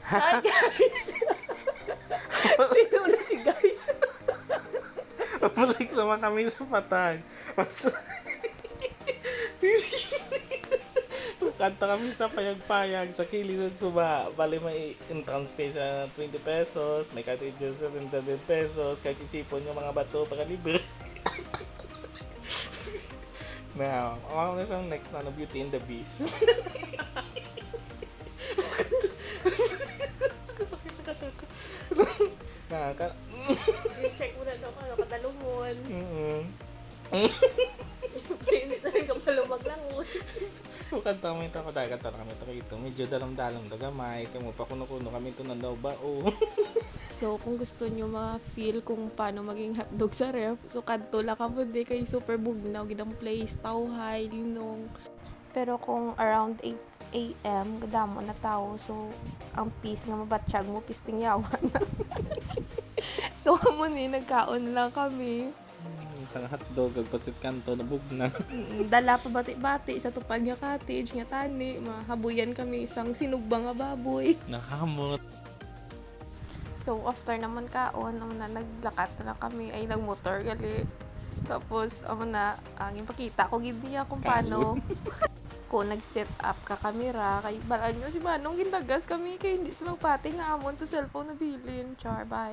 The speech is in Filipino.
Hi guys! Sino na si guys? Balik naman kami sa patag. Kanta kami sa payag-payag sa Kilid ng Suba. Bali may entrance fee sa 20 pesos, may cartridges sa 20 pesos, kahit isipon yung mga bato para libre. Now, ako na sa next na Beauty and the Beast. Check mo na daw ka, kadalumon. Mm-mm. Hindi na rin ka malumaglangon. Kanta mo ito ako dahil kanta na kami ito rito. Medyo dalam-dalam na gamay. Kamo pa kuno-kuno kami ito ng daw ba? Oo. So, kung gusto nyo ma-feel kung paano maging hotdog sa ref, so kadto lang ka mo di kay super bugnaw, gidang place, tawhay, linong. Pero kung around 8 a.m. gadamo na tao, so ang peace nga mabatsyag mo, pisting yawan na. So, kamo ni, nagkaon lang kami. Isang hotdog, agpasit kanto, nabug na. Dala pa bati-bati sa tupad nga cottage, nga tani, mahabuyan kami isang sinugbang nga baboy. Nakamot. So, after naman kaon, na naglakat na kami, ay nagmotor gali. Tapos, ang ipakita ko gid niya kung paano. Kung nag-set up ka kamera, kay balaan nyo si Manong gindagas kami, kay hindi sa magpati nga amon to cellphone na bilin. Char, bye.